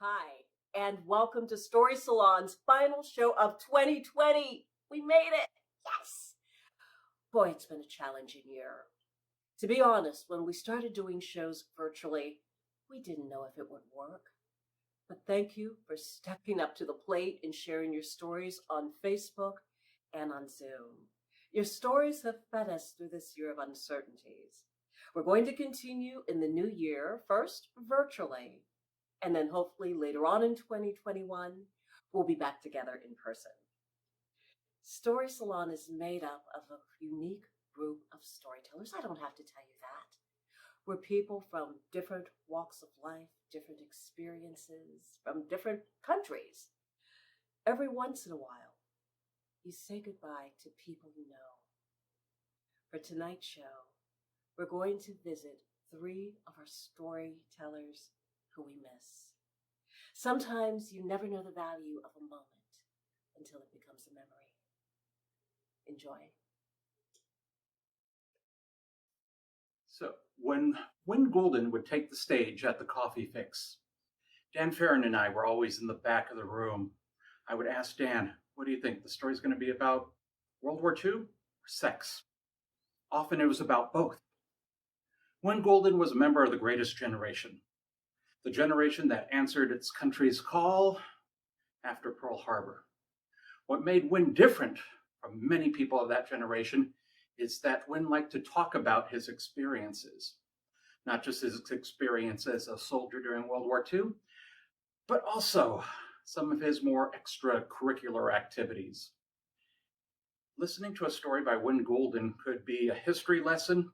Hi, and welcome to Story Salon's final show of 2020. We made it! Yes! Boy, it's been a challenging year. To be honest, when we started doing shows virtually, we didn't know if it would work. But thank you for stepping up to the plate and sharing your stories on Facebook and on Zoom. Your stories have fed us through this year of uncertainties. We're going to continue in the new year, first virtually, and then hopefully later on in 2021, we'll be back together in person. Story Salon is made up of a unique group of storytellers. I don't have to tell you that. We're people from different walks of life, different experiences, from different countries. Every once in a while, you say goodbye to people you know. For tonight's show, we're going to visit 3 of our storytellers who we miss. Sometimes you never know the value of a moment until it becomes a memory. Enjoy. So when Goulden would take the stage at the Coffee Fix, Dan Farron and I were always in the back of the room. I would ask Dan, what do you think? The story's going to be about World War II or sex? Often it was about both. Goulden was a member of the greatest generation, the generation that answered its country's call after Pearl Harbor. What made Win different from many people of that generation is that Win liked to talk about his experiences, not just his experience as a soldier during World War II, but also some of his more extracurricular activities. Listening to a story by Win Goulden could be a history lesson,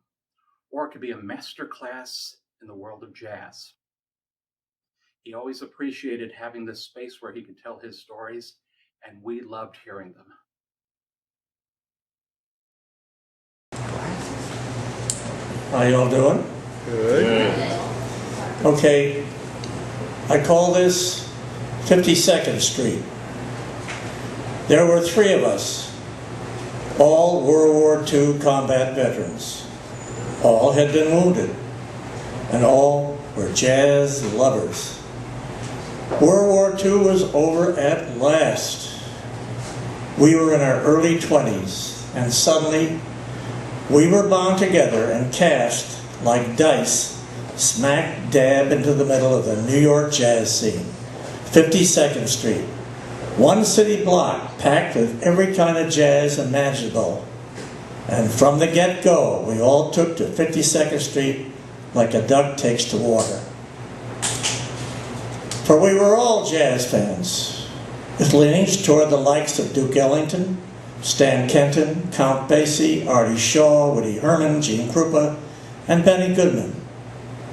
or it could be a master class in the world of jazz. He always appreciated having this space where he could tell his stories, and we loved hearing them. How y'all doing? Good. Okay, I call this 52nd Street. There were 3 of us, all World War II combat veterans. All had been wounded, and all were jazz lovers. World War II was over at last. We were in our early 20s, and suddenly we were bound together and cast like dice smack dab into the middle of the New York jazz scene. 52nd Street, one city block packed with every kind of jazz imaginable. And from the get-go, we all took to 52nd Street like a duck takes to water. For we were all jazz fans, with leanings toward the likes of Duke Ellington, Stan Kenton, Count Basie, Artie Shaw, Woody Herman, Gene Krupa, and Benny Goodman.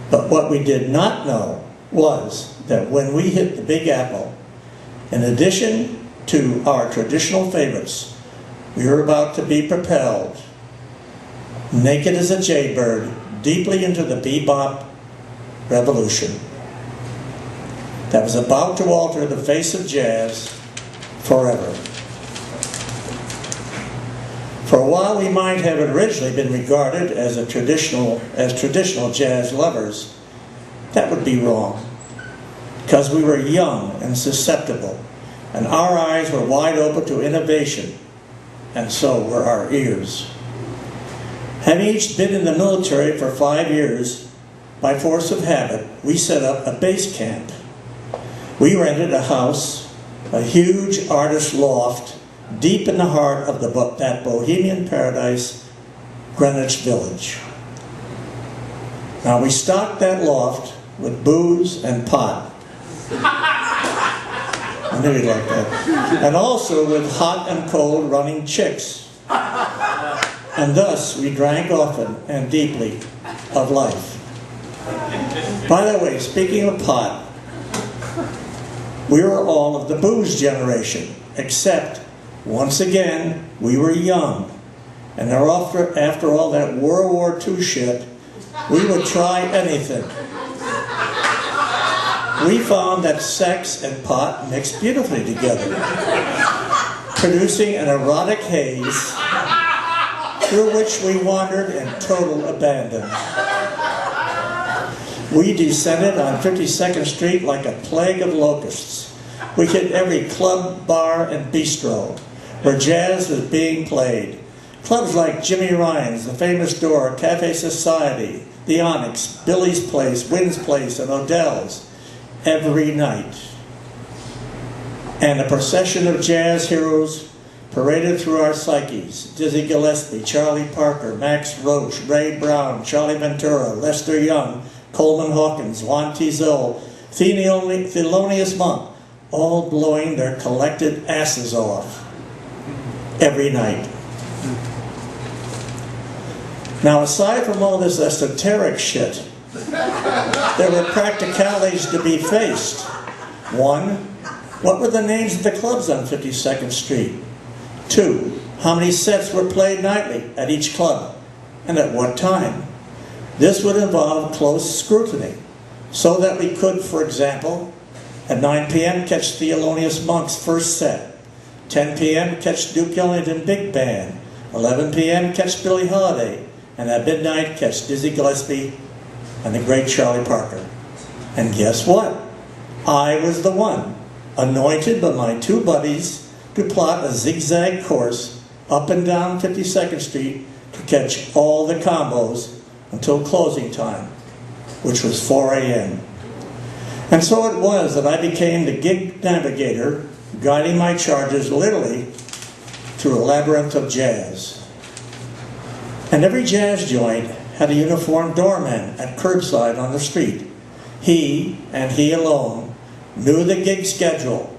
But what we did not know was that when we hit the Big Apple, in addition to our traditional favorites, we were about to be propelled, naked as a jaybird, deeply into the bebop revolution that was about to alter the face of jazz forever. For a while, we might have originally been regarded as traditional jazz lovers. That would be wrong, because we were young and susceptible, and our eyes were wide open to innovation, and so were our ears. Having each been in the military for 5 years, by force of habit, we set up a base camp. We rented a house, a huge artist loft, deep in the heart of that bohemian paradise, Greenwich Village. Now we stocked that loft with booze and pot. I knew you'd like that. And also with hot and cold running chicks. And thus we drank often and deeply of life. By the way, speaking of pot, we were all of the booze generation, except, once again, we were young. And after all that World War II shit, we would try anything. We found that sex and pot mixed beautifully together, producing an erotic haze through which we wandered in total abandon. We descended on 52nd Street like a plague of locusts. We hit every club, bar, and bistro where jazz was being played. Clubs like Jimmy Ryan's, The Famous Door, Cafe Society, The Onyx, Billy's Place, Wynn's Place, and Odell's every night. And a procession of jazz heroes paraded through our psyches. Dizzy Gillespie, Charlie Parker, Max Roach, Ray Brown, Charlie Ventura, Lester Young, Coleman Hawkins, Juan Tizol, Thelonious Monk, all blowing their collected asses off every night. Now, aside from all this esoteric shit, there were practicalities to be faced. One, what were the names of the clubs on 52nd Street? Two, how many sets were played nightly at each club, and at what time? This would involve close scrutiny, so that we could, for example, at 9 p.m. catch Thelonious Monk's first set, 10 p.m. catch Duke Ellington Big Band, 11 p.m. catch Billie Holiday, and at midnight catch Dizzy Gillespie and the great Charlie Parker. And guess what? I was the one, anointed by my two buddies, to plot a zigzag course up and down 52nd Street to catch all the combos until closing time, which was 4 a.m. And so it was that I became the gig navigator, guiding my charges literally through a labyrinth of jazz. And every jazz joint had a uniformed doorman at curbside on the street. He, and he alone, knew the gig schedule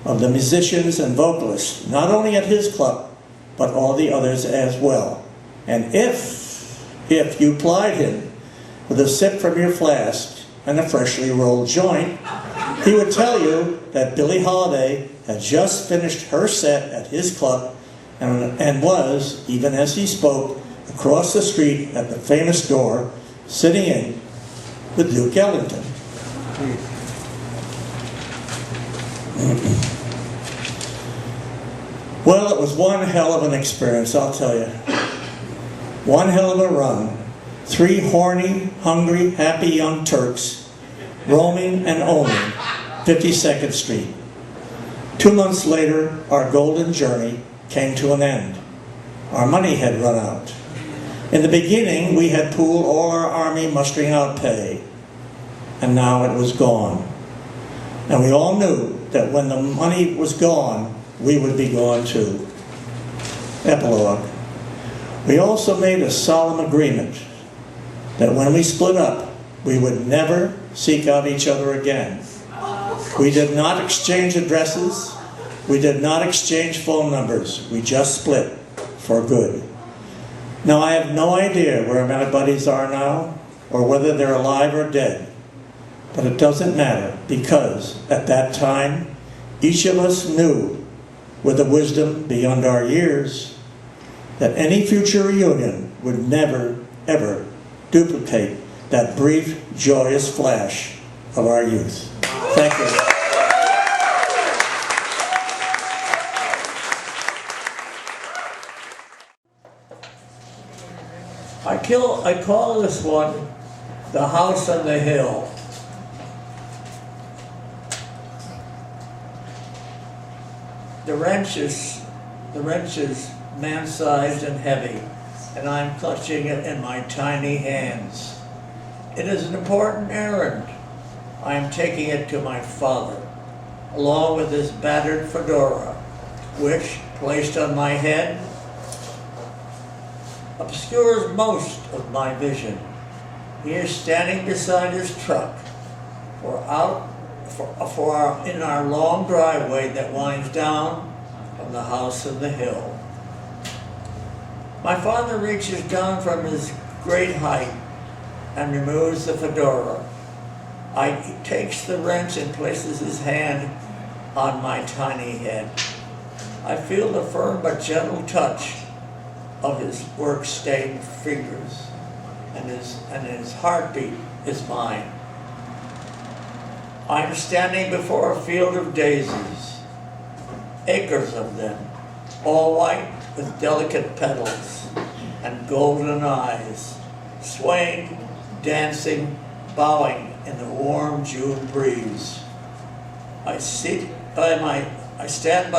of the musicians and vocalists, not only at his club, but all the others as well. And if you plied him with a sip from your flask and a freshly rolled joint, he would tell you that Billie Holiday had just finished her set at his club and was, even as he spoke, across the street at the Famous Door, sitting in with Duke Ellington. Well, it was one hell of an experience, I'll tell you. One hell of a run. 3 horny, hungry, happy young Turks roaming and owning 52nd Street. 2 months later, our golden journey came to an end. Our money had run out. In the beginning, we had pooled all our army mustering out pay, and now it was gone. And we all knew that when the money was gone, we would be gone too. Epilogue. We also made a solemn agreement that when we split up, we would never seek out each other again. We did not exchange addresses. We did not exchange phone numbers. We just split for good. Now, I have no idea where my buddies are now, or whether they're alive or dead. But it doesn't matter, because at that time, each of us knew, with a wisdom beyond our years, that any future reunion would never, ever duplicate that brief, joyous flash of our youth. Thank you. I call this one The House on the Hill. The wrench is man-sized and heavy, and I'm clutching it in my tiny hands. It is an important errand. I am taking it to my father, along with his battered fedora, which, placed on my head, obscures most of my vision. He is standing beside his truck in our long driveway that winds down from the house on the hill. My father reaches down from his great height and removes the fedora. He takes the wrench and places his hand on my tiny head. I feel the firm but gentle touch of his work-stained fingers, and his heartbeat is mine. I'm standing before a field of daisies, acres of them, all white with delicate petals and golden eyes, swaying, dancing, bowing in the warm June breeze. I stand by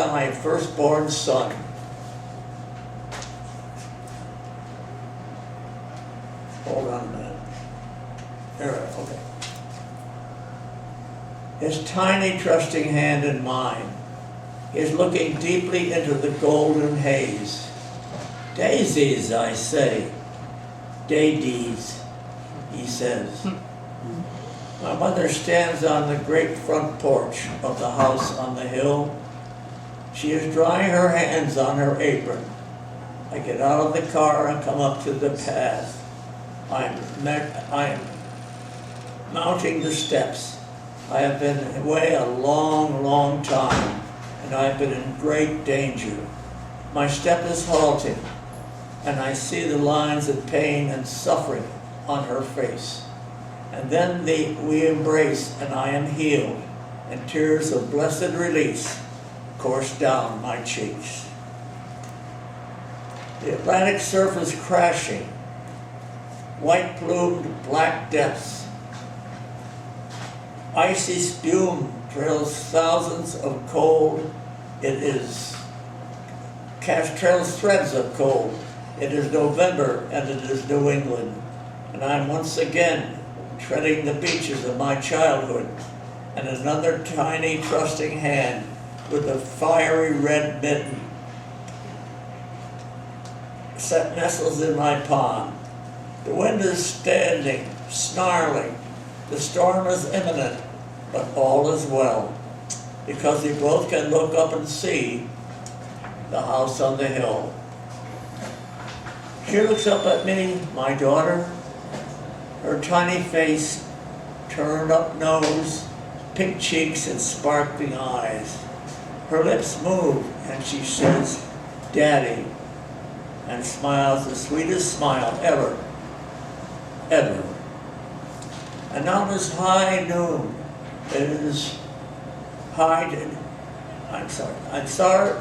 my firstborn son. Hold on a minute. There, okay. His tiny, trusting hand in mine. He is looking deeply into the golden haze. Daisies, I say. Daisies, he says. My mother stands on the great front porch of the house on the hill. She is drying her hands on her apron. I get out of the car and come up to the path. I am mounting the steps. I have been away a long, long time, and I have been in great danger. My step is halting, and I see the lines of pain and suffering on her face. And then we embrace, and I am healed, and tears of blessed release course down my cheeks. The Atlantic surf is crashing, white-plumed black depths. Icy spume trails thousands of cold. Trails threads of cold. It is November, and it is New England, and I am once again treading the beaches of my childhood, and another tiny, trusting hand with a fiery red mitten nestles in my palm. The wind is standing, snarling. The storm is imminent, but all is well, because we both can look up and see the house on the hill. She looks up at me, my daughter, her tiny face, turned up nose, pink cheeks, and sparkling eyes. Her lips move, and she says, "Daddy," and smiles the sweetest smile ever, ever. And now it is high noon. It is I'm sorry.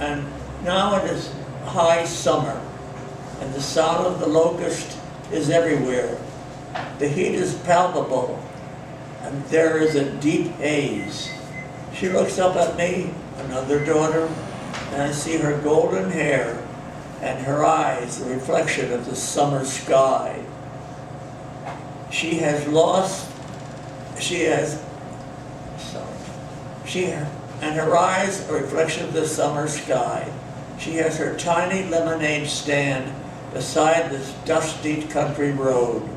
And now it is high summer, and the sound of the locust is everywhere. The heat is palpable, and there is a deep haze. She looks up at me, another daughter, and I see her golden hair and her eyes, a reflection of the summer sky. And her eyes, a reflection of the summer sky. She has her tiny lemonade stand beside this dusty country road.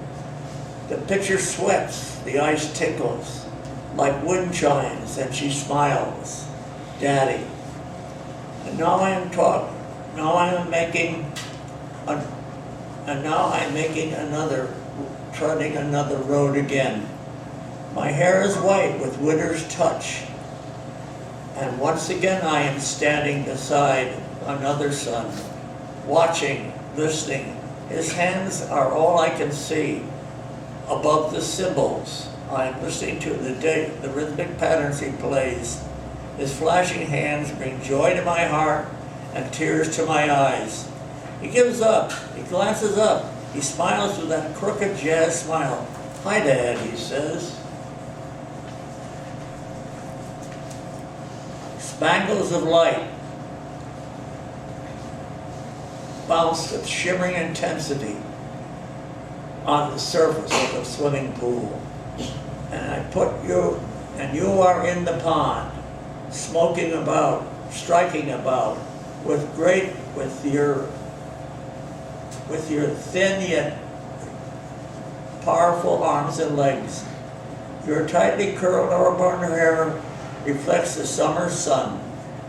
The pitcher sweats, the ice tickles like wind chimes, and she smiles. "Daddy." And now I'm treading another road again. My hair is white with winter's touch. And once again I am standing beside another son, watching, listening. His hands are all I can see. Above the cymbals, I am listening to the rhythmic patterns he plays. His flashing hands bring joy to my heart and tears to my eyes. He gives up, he glances up, he smiles with that crooked jazz smile. "Hi, Dad," he says. Spangles of light bounce with shimmering intensity on the surface of the swimming pool. And you are in the pond, smoking about, striking about, with your thin yet powerful arms and legs. Your tightly curled auburn hair reflects the summer sun,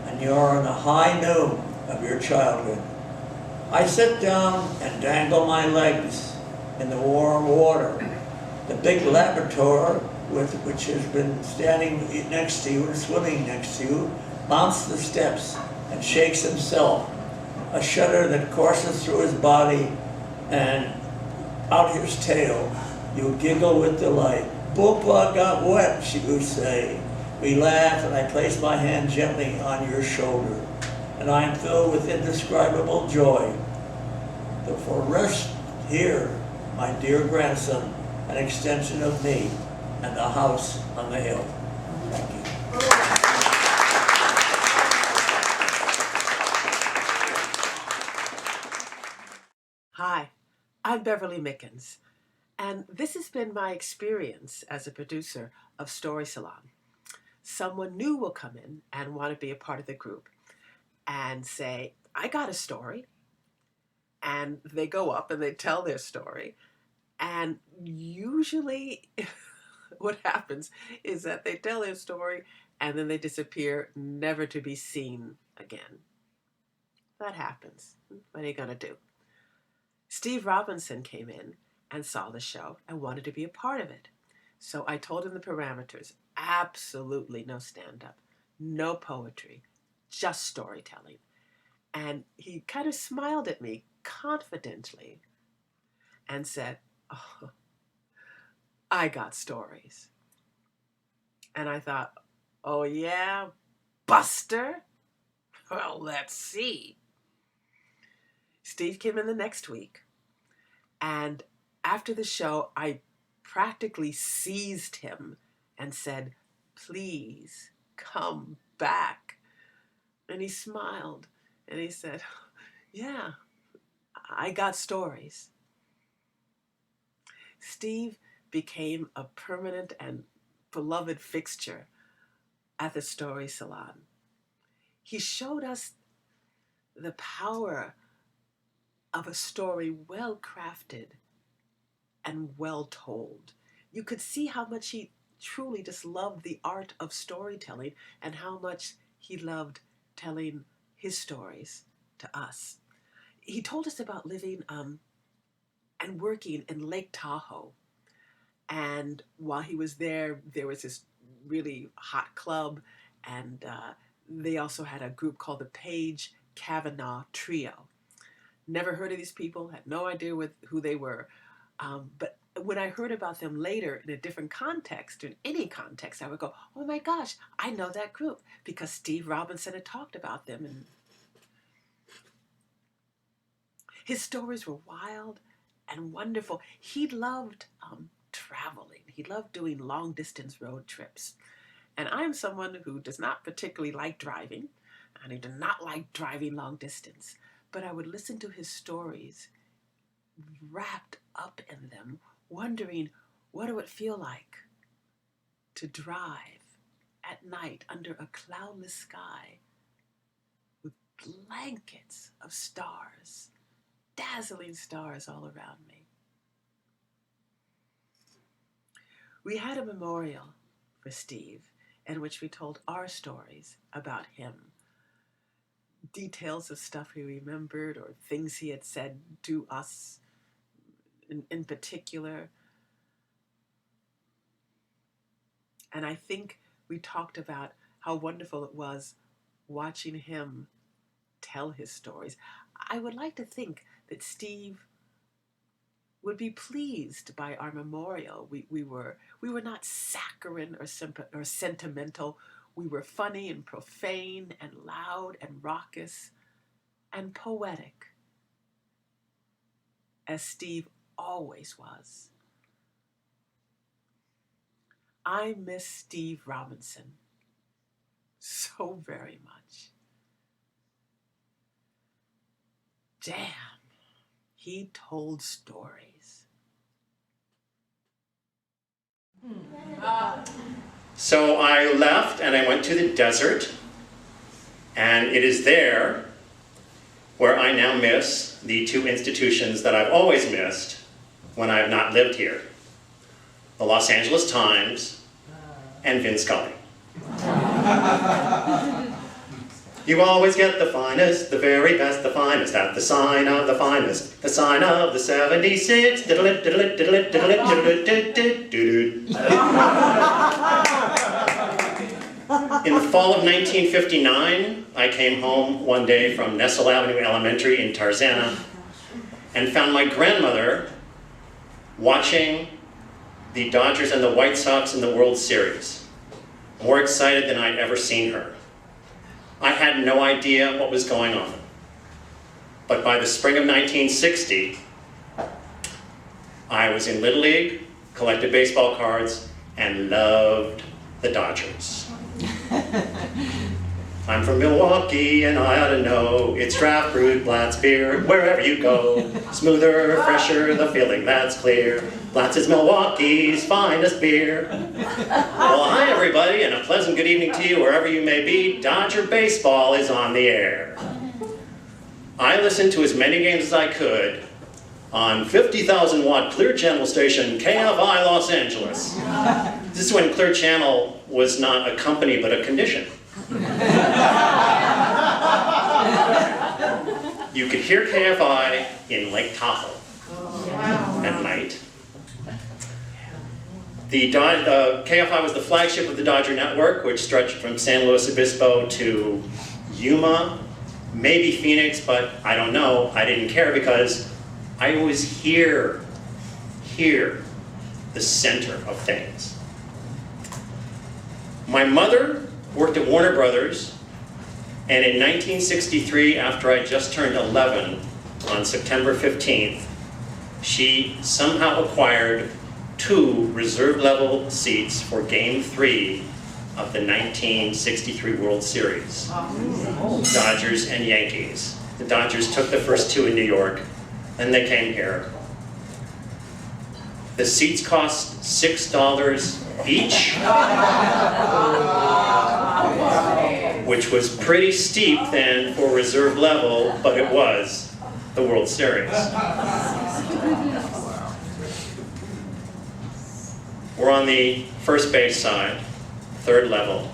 and you are in the high noon of your childhood. I sit down and dangle my legs in the warm water. The big Labrador, which has been standing next to you and swimming next to you, mounts the steps and shakes himself. A shudder that courses through his body and out his tail. You giggle with delight. "Papa got wet," she would say. We laugh, and I place my hand gently on your shoulder, and I am filled with indescribable joy. For rest here, my dear grandson, an extension of me and the house on the hill. Thank you. Hi, I'm Beverly Mickens, and this has been my experience as a producer of Story Salon. Someone new will come in and want to be a part of the group and say, I got a story. And they go up and they tell their story. And usually what happens is that they tell their story and then they disappear, never to be seen again. That happens. What are you going to do? Steve Robinson came in and saw the show and wanted to be a part of it. So I told him the parameters. Absolutely no stand-up, no poetry, just storytelling. And he kind of smiled at me confidently and said, oh, I got stories. And I thought, oh yeah, Buster? Well, let's see. Steve came in the next week, and after the show, I practically seized him and said, please come back. And he smiled and he said, yeah, I got stories. Steve became a permanent and beloved fixture at the Story Salon. He showed us the power of a story well crafted and well told. You could see how much he truly just loved the art of storytelling and how much he loved telling his stories to us. He told us about living and working in Lake Tahoe. And while he was there, there was this really hot club, and they also had a group called the Paige Kavanaugh Trio. Never heard of these people, had no idea who they were. But when I heard about them later in a different context, in any context, I would go, oh my gosh, I know that group because Steve Robinson had talked about them. And his stories were wild and wonderful. He loved traveling. He loved doing long distance road trips. And I'm someone who does not particularly like driving, and he did not like driving long distance. But I would listen to his stories, wrapped up in them, wondering what it would feel like to drive at night under a cloudless sky with blankets of stars, dazzling stars all around me. We had a memorial for Steve in which we told our stories about him. Details of stuff he remembered or things he had said to us in particular. And I think we talked about how wonderful it was watching him tell his stories. I would like to think that Steve would be pleased by our memorial. We were not saccharine or sentimental. We were funny and profane and loud and raucous and poetic, as Steve always was. I miss Steve Robinson so very much. Damn, he told stories. So I left and I went to the desert, and it is there where I now miss the two institutions that I've always missed when I have not lived here: the Los Angeles Times and Vin Scully. You always get the finest, the very best, the finest, at the sign of the finest, the sign of the 76. In the fall of 1959, I came home one day from Nessel Avenue Elementary in Tarzana and found my grandmother watching the Dodgers and the White Sox in the World Series, more excited than I'd ever seen her. I had no idea what was going on. But by the spring of 1960, I was in Little League, collected baseball cards, and loved the Dodgers. I'm from Milwaukee and I ought to know, it's draft brewed Blatz beer wherever you go. Smoother, fresher, the feeling that's clear. Blatz is Milwaukee's finest beer. Well, hi everybody, and a pleasant good evening to you wherever you may be. Dodger baseball is on the air. I listened to as many games as I could on 50,000 watt Clear Channel station KFI Los Angeles. This is when Clear Channel was not a company but a condition. You could hear KFI in Lake Tahoe at night. The KFI was the flagship of the Dodger network, which stretched from San Luis Obispo to Yuma, maybe Phoenix, but I don't know. I didn't care because I was here, the center of things. My mother worked at Warner Brothers, and in 1963, after I just turned 11, on September 15th, she somehow acquired 2 reserve-level seats for Game 3 of the 1963 World Series. Dodgers and Yankees. The Dodgers took the first 2 in New York, and they came here. The seats cost $6 each, which was pretty steep then for reserve level, but it was the World Series. We're on the first base side, 3rd level.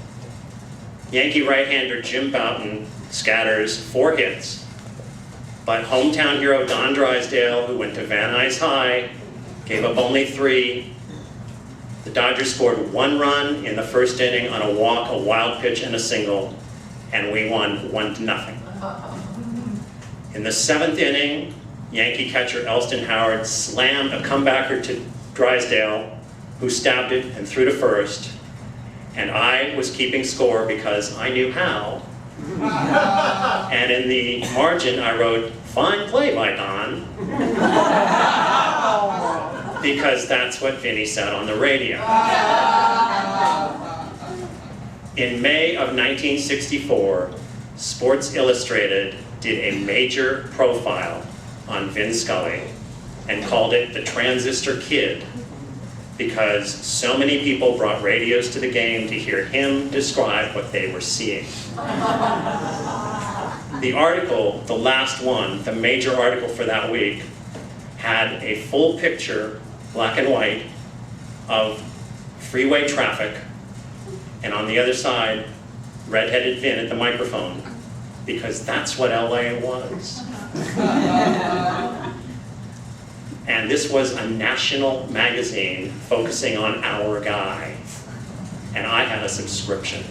Yankee right-hander Jim Bouton scatters 4 hits, but hometown hero Don Drysdale, who went to Van Nuys High, gave up only 3. The Dodgers scored 1 run in the first inning on a walk, a wild pitch, and a single, and we won 1-0. In the 7th inning, Yankee catcher Elston Howard slammed a comebacker to Drysdale, who stabbed it and threw to first, and I was keeping score because I knew how. And in the margin, I wrote, "Fine play by Don," because that's what Vinny said on the radio. In May of 1964, Sports Illustrated did a major profile on Vin Scully and called it the Transistor Kid, because so many people brought radios to the game to hear him describe what they were seeing. The article, the last one, the major article for that week, had a full picture, black and white, of freeway traffic, and on the other side, red-headed Vin at the microphone, because that's what LA was. And this was a national magazine focusing on our guy, and I had a subscription.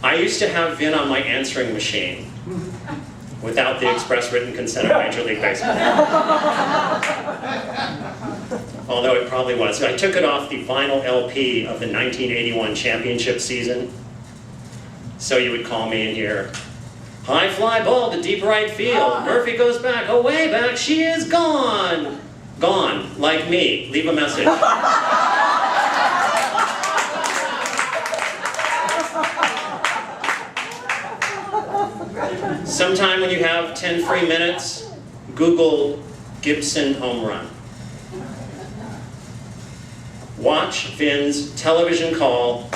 I used to have Vin on my answering machine without the express written consent of Major League Baseball. Although it probably was. I took it off the vinyl LP of the 1981 championship season. So you would call me in here. High fly ball to deep right field. Murphy goes back. Oh, way back. She is gone. Gone. Like me. Leave a message. Sometime when you have 10 free minutes, Google Gibson home run. Watch Vin's television call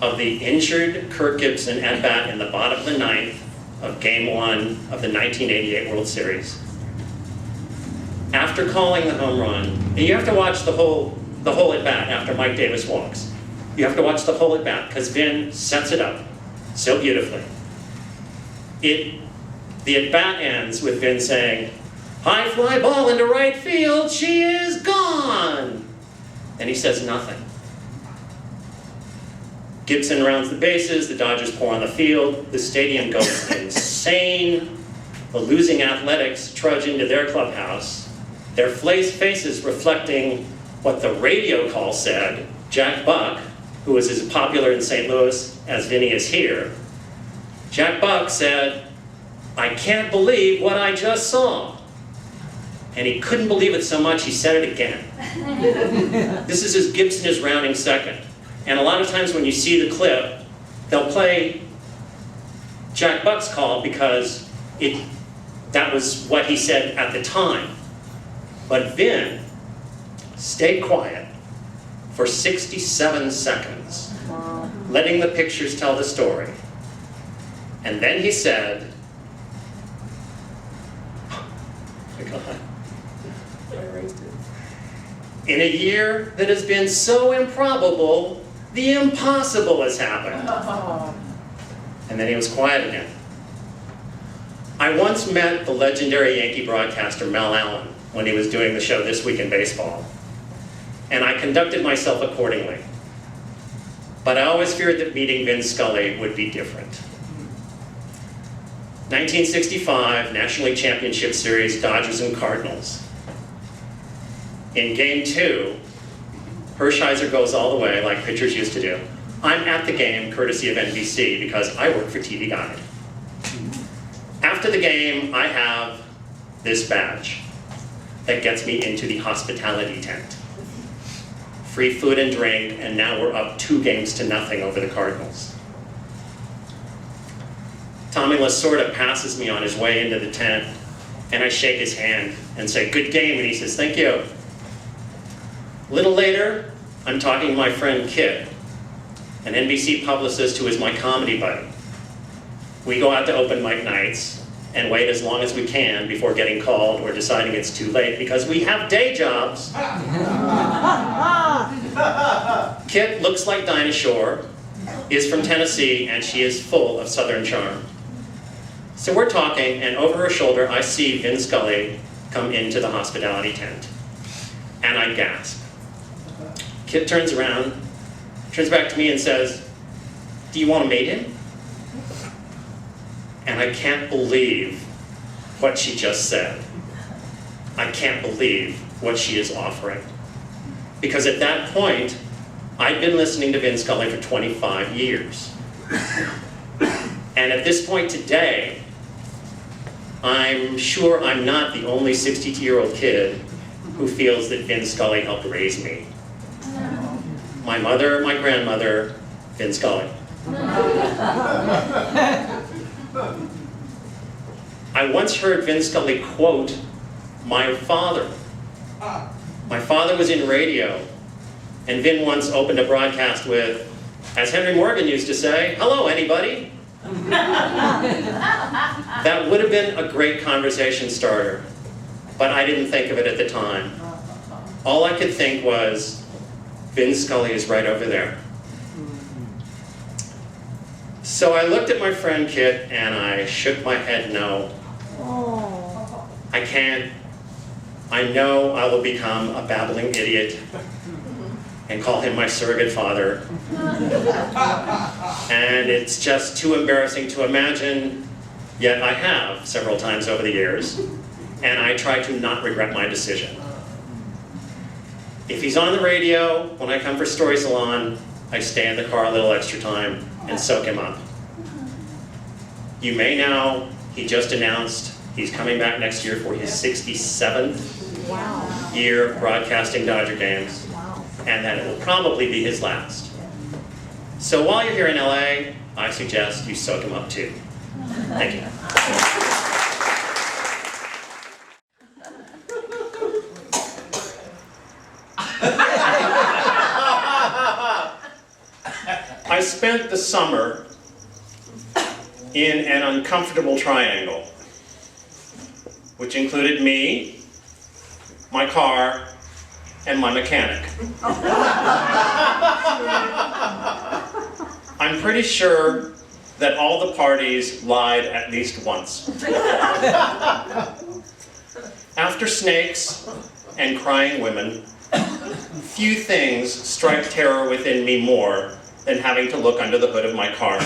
of the injured Kirk Gibson at bat in the bottom of the 9th of Game 1 of the 1988 World Series. After calling the home run, and you have to watch the whole at bat after Mike Davis walks. You have to watch the whole at bat because Vin sets it up so beautifully. The at bat ends with Vin saying, "High fly ball into right field, she is gone." And he says nothing. Gibson rounds the bases, the Dodgers pour on the field, the stadium goes insane. The losing Athletics trudge into their clubhouse, their faces reflecting what the radio call said. Jack Buck, who was as popular in St. Louis as Vinny is here, Jack Buck said, "I can't believe what I just saw." And he couldn't believe it so much, he said it again. This is as Gibson is rounding second. And a lot of times when you see the clip, they'll play Jack Buck's call because that was what he said at the time. But Vin stayed quiet for 67 seconds, letting the pictures tell the story. And then he said, in a year that has been so improbable, the impossible has happened. And then he was quiet again. I once met the legendary Yankee broadcaster Mel Allen when he was doing the show This Week in Baseball, and I conducted myself accordingly. But I always feared that meeting Vin Scully would be different. 1965 National League Championship Series, Dodgers and Cardinals. In Game 2, Hershiser goes all the way like pitchers used to do. I'm at the game courtesy of NBC because I work for TV Guide. After the game, I have this badge that gets me into the hospitality tent. Free food and drink, and now we're up 2-0 over the Cardinals. Tommy Lasorda passes me on his way into the tent, and I shake his hand and say, "Good game," and he says, "Thank you." A little later, I'm talking to my friend Kit, an NBC publicist who is my comedy buddy. We go out to open mic nights and wait as long as we can before getting called or deciding it's too late because we have day jobs. Kit looks like Dinah Shore, is from Tennessee, and she is full of Southern charm. So we're talking, and over her shoulder, I see Vin Scully come into the hospitality tent. And I gasp. Kit turns around, turns back to me and says, "Do you want to meet him?" And I can't believe what she just said. I can't believe what she is offering. Because at that point, I'd been listening to Vin Scully for 25 years. And at this point today, I'm sure I'm not the only 62-year-old kid who feels that Vin Scully helped raise me. My mother, my grandmother, Vin Scully. I once heard Vin Scully quote my father. My father was in radio, and Vin once opened a broadcast with, as Henry Morgan used to say, "Hello, anybody?" That would have been a great conversation starter, but I didn't think of it at the time. All I could think was, Vin Scully is right over there. So I looked at my friend Kit and I shook my head no. I can't. I know I will become a babbling idiot and call him my surrogate father. And it's just too embarrassing to imagine, yet I have several times over the years, and I try to not regret my decision. If he's on the radio, when I come for Story Salon, I stay in the car a little extra time and soak him up. You may know, he just announced he's coming back next year for his 67th year broadcasting Dodger games, and that it will probably be his last. So while you're here in LA, I suggest you soak him up too. Thank you. I spent the summer in an uncomfortable triangle, which included me, my car, and my mechanic. I'm pretty sure that all the parties lied at least once. After snakes and crying women, few things strike terror within me more than having to look under the hood of my car.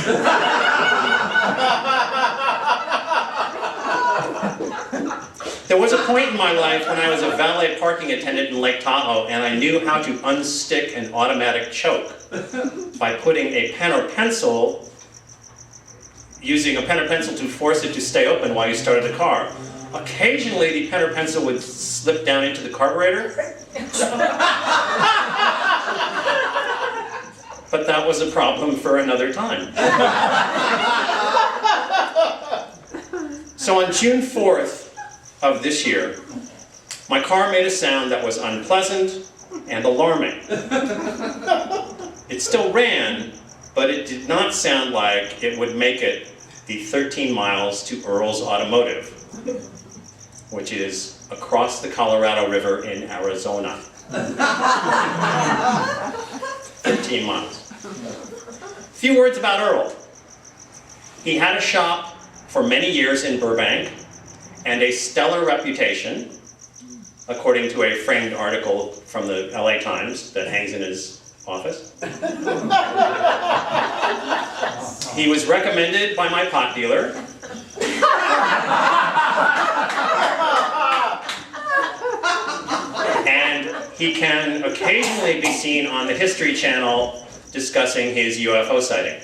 There was a point in my life when I was a valet parking attendant in Lake Tahoe, and I knew how to unstick an automatic choke by putting a pen or pencil, using a pen or pencil to force it to stay open while you started the car. Occasionally, the pen or pencil would slip down into the carburetor. But that was a problem for another time. So on June 4th of this year, my car made a sound that was unpleasant and alarming. It still ran, but it did not sound like it would make it the 13 miles to Earl's Automotive, which is across the Colorado River in Arizona. 13 miles. A few words about Earl. He had a shop for many years in Burbank and a stellar reputation, according to a framed article from the LA Times that hangs in his office. He was recommended by my pot dealer. And he can occasionally be seen on the History Channel discussing his UFO sighting.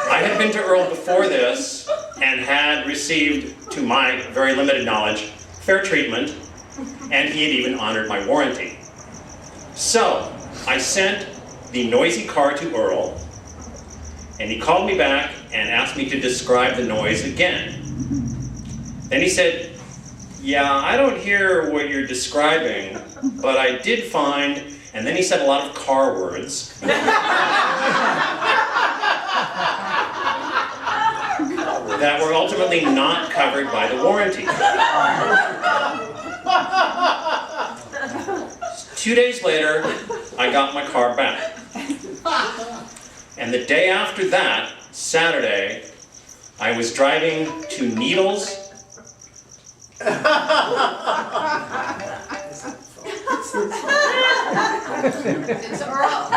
I had been to Earl before this and had received, to my very limited knowledge, fair treatment, and he had even honored my warranty. So I sent the noisy car to Earl, and he called me back and asked me to describe the noise again. Then he said, yeah, I don't hear what you're describing, but I did find, and then he said a lot of car words. That were ultimately not covered by the warranty. 2 days later, I got my car back. And the day after that, Saturday, I was driving to Needles. It's Earl.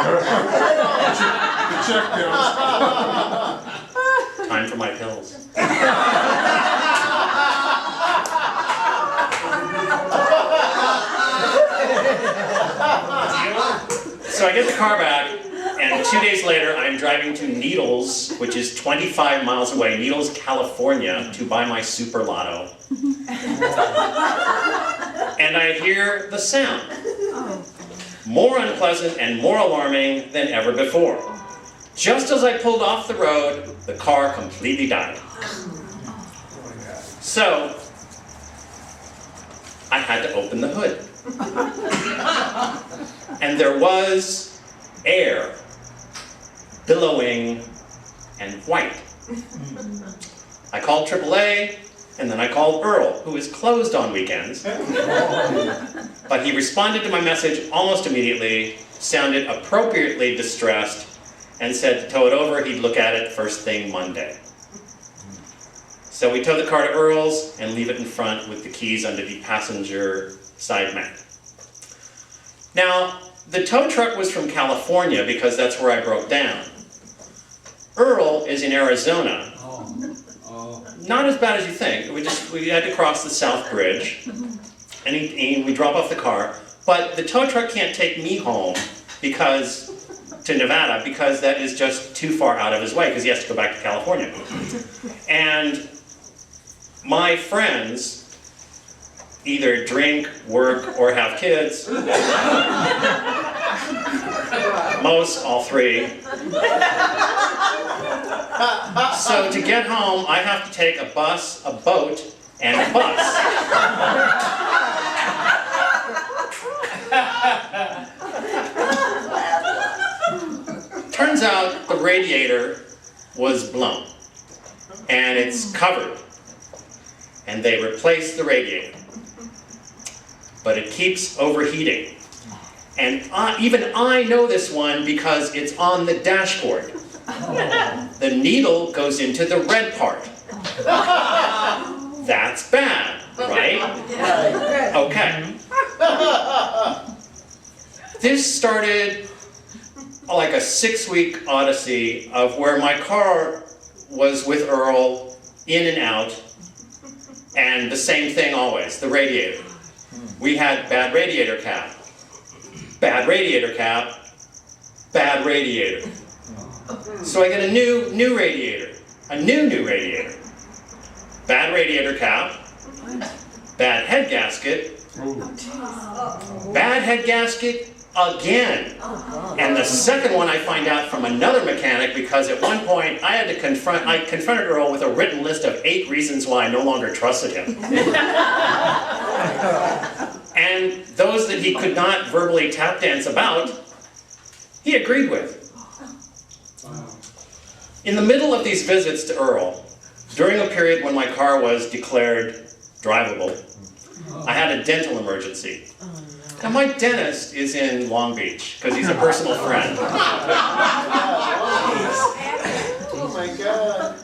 Check pills. Time for my pills. So I get the car back, and 2 days later, I'm driving to Needles, which is 25 miles away, Needles, California, to buy my Super Lotto. And I hear the sound. More unpleasant and more alarming than ever before. Just as I pulled off the road, the car completely died. So, I had to open the hood. And there was air, billowing and white. I called AAA, and then I called Earl, who is closed on weekends. But he responded to my message almost immediately, sounded appropriately distressed, and said to tow it over, he'd look at it first thing Monday. So we tow the car to Earl's and leave it in front with the keys under the passenger side mat. Now, the tow truck was from California because that's where I broke down. Earl is in Arizona. Not as bad as you think. We had to cross the South Bridge, and we drop off the car. But the tow truck can't take me home to Nevada because that is just too far out of his way because he has to go back to California. And my friends either drink, work, or have kids. Most, all three. So to get home, I have to take a bus, a boat, and a bus. Turns out the radiator was blown, and it's covered, and they replaced the radiator. But it keeps overheating. And even I know this one because it's on the dashboard. The needle goes into the red part. That's bad, right? Okay. This started like a 6-week odyssey of where my car was with Earl, in and out, and the same thing always, the radiator. We had bad radiator cap, bad radiator. So I get a new radiator, a new radiator. Bad radiator cap, bad head gasket, bad head gasket again. And the second one I find out from another mechanic, because at one point I confronted Earl with a written list of 8 reasons why I no longer trusted him. And those that he could not verbally tap dance about, he agreed with. In the middle of these visits to Earl, during a period when my car was declared drivable, I had a dental emergency. Now my dentist is in Long Beach because he's a personal friend. Oh my God.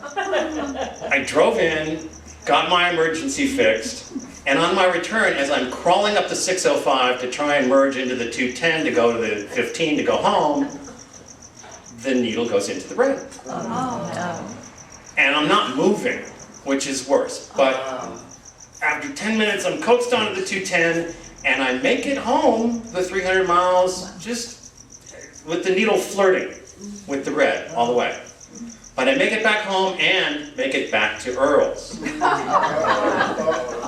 I drove in, got my emergency fixed, and on my return, as I'm crawling up the 605 to try and merge into the 210 to go to the 15 to go home, the needle goes into the red. And I'm not moving, which is worse. But after 10 minutes, I'm coaxed onto the 210, and I make it home the 300 miles just with the needle flirting with the red all the way. But I make it back home and make it back to Earl's.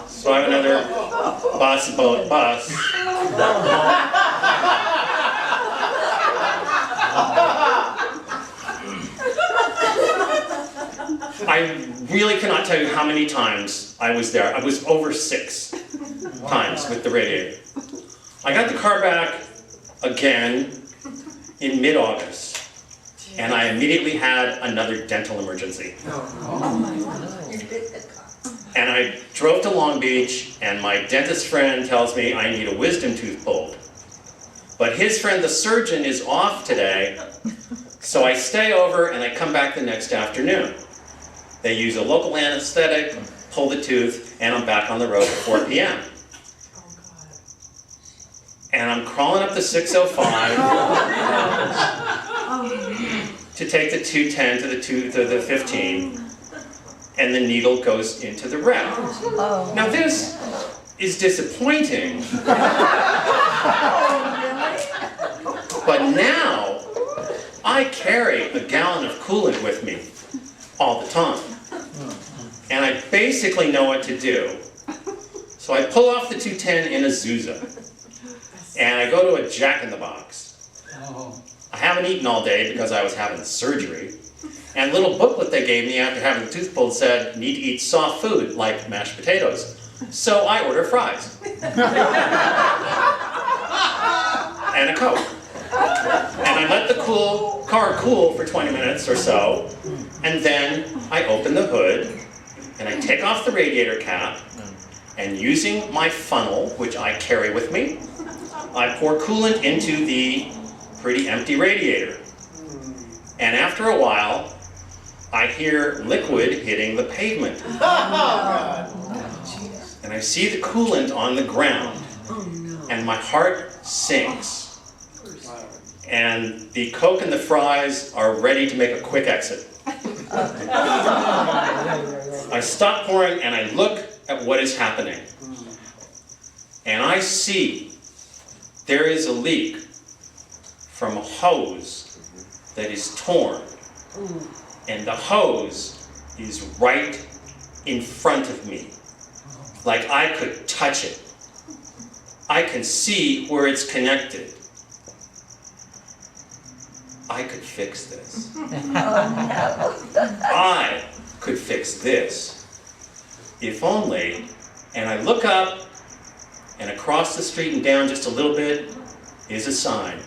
So I have another bus. I really cannot tell you how many times I was there. I was over 6 times with the radiator. I got the car back again in mid-August, and I immediately had another dental emergency. And I drove to Long Beach, and my dentist friend tells me I need a wisdom tooth pulled. But his friend, the surgeon, is off today, so I stay over and I come back the next afternoon. They use a local anesthetic, pull the tooth, and I'm back on the road at 4 p.m. And I'm crawling up the 605 to take the 210 to the 15, and the needle goes into the red. Now this is disappointing, but now I carry a gallon of coolant with me all the time. And I basically know what to do. So I pull off the 210 in Azusa. And I go to a Jack in the Box. I haven't eaten all day because I was having surgery. And a little booklet they gave me after having the tooth pulled said, need to eat soft food like mashed potatoes. So I order fries. And a Coke. And I let the car cool for 20 minutes or so. And then I open the hood, and I take off the radiator cap, and using my funnel, which I carry with me, I pour coolant into the pretty empty radiator. And after a while, I hear liquid hitting the pavement. And I see the coolant on the ground, and my heart sinks. And the Coke and the fries are ready to make a quick exit. I stop pouring and I look at what is happening. And I see there is a leak from a hose that is torn. And the hose is right in front of me. Like I could touch it. I can see where it's connected. I could fix this. I could fix this. If only. And I look up, and across the street and down just a little bit is a sign.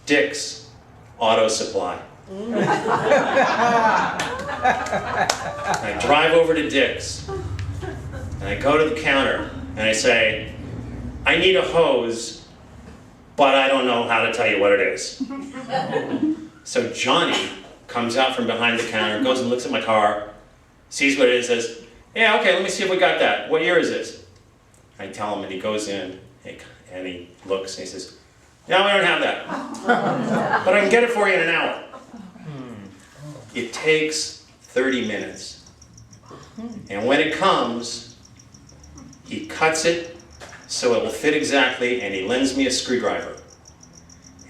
Dick's Auto Supply. I drive over to Dick's, and I go to the counter, and I say, I need a hose, but I don't know how to tell you what it is. So Johnny comes out from behind the counter, goes and looks at my car, sees what it is, says, yeah, okay, let me see if we got that. What year is this? I tell him, and he goes in, and he looks, and he says, no, we don't have that. But I can get it for you in an hour. It takes 30 minutes. And when it comes, He cuts it so it will fit exactly, and he lends me a screwdriver.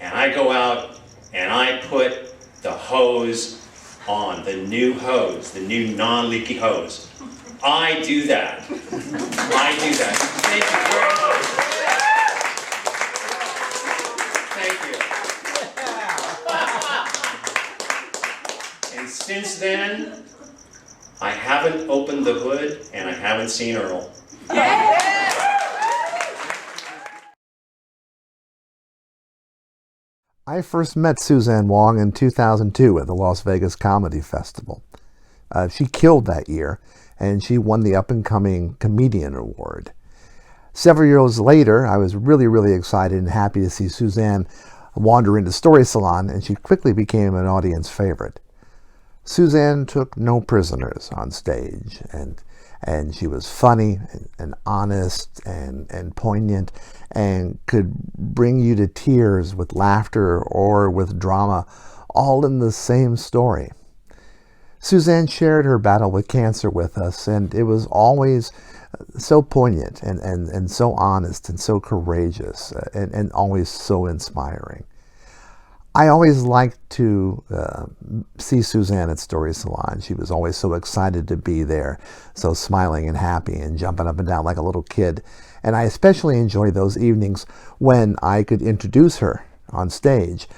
And I go out and I put the hose on, the new hose, the new non-leaky hose. I do that. I do that. Thank you very much. Thank you. And since then, I haven't opened the hood and I haven't seen Earl. I first met Suzanne Wong in 2002 at the Las Vegas Comedy Festival. She killed that year, and she won the Up-and-Coming Comedian Award. Several years later, I was really excited and happy to see Suzanne wander into Story Salon, and she quickly became an audience favorite. Suzanne took no prisoners on stage, and she was funny and honest and poignant and could bring you to tears with laughter or with drama, all in the same story. Suzanne shared her battle with cancer with us, and it was always so poignant and so honest and so courageous and always so inspiring. I always liked to see Suzanne at Story Salon. She was always so excited to be there, so smiling and happy and jumping up and down like a little kid. And I especially enjoyed those evenings when I could introduce her on stage.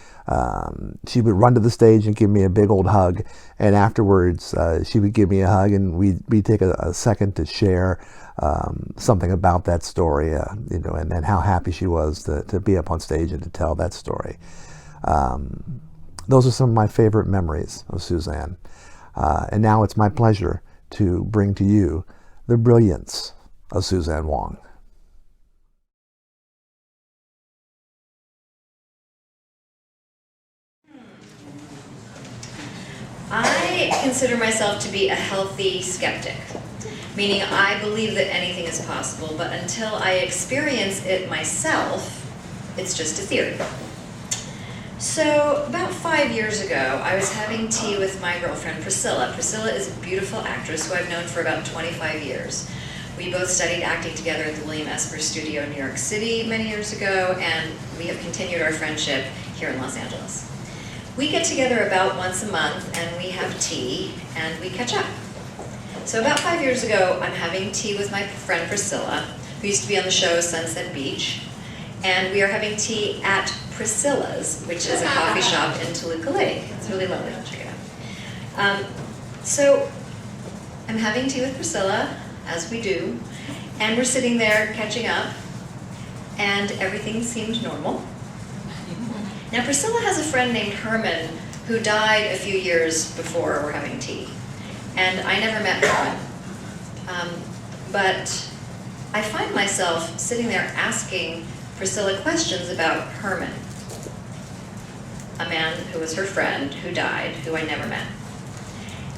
She would run to the stage and give me a big old hug, and afterwards she would give me a hug, and we'd take a second to share something about that story, and how happy she was to be up on stage and to tell that story. Those are some of my favorite memories of Suzanne. And now it's my pleasure to bring to you the brilliance of Suzanne Wong. I consider myself to be a healthy skeptic, meaning I believe that anything is possible, but until I experience it myself, it's just a theory. So about 5 years ago, I was having tea with my girlfriend Priscilla. Priscilla is a beautiful actress who I've known for about 25 years. We both studied acting together at the William Esper Studio in New York City many years ago, and we have continued our friendship here in Los Angeles. We get together about once a month, and we have tea, and we catch up. So about 5 years ago, I'm having tea with my friend Priscilla, who used to be on the show Sunset Beach, and we are having tea at Priscilla's, which is a coffee shop in Toluca Lake. It's really lovely. Check it out. So I'm having tea with Priscilla, as we do, and we're sitting there catching up, and everything seemed normal. Now, Priscilla has a friend named Herman who died a few years before we're having tea, and I never met Herman. But I find myself sitting there asking Priscilla questions about Herman, a man who was her friend who died, who I never met.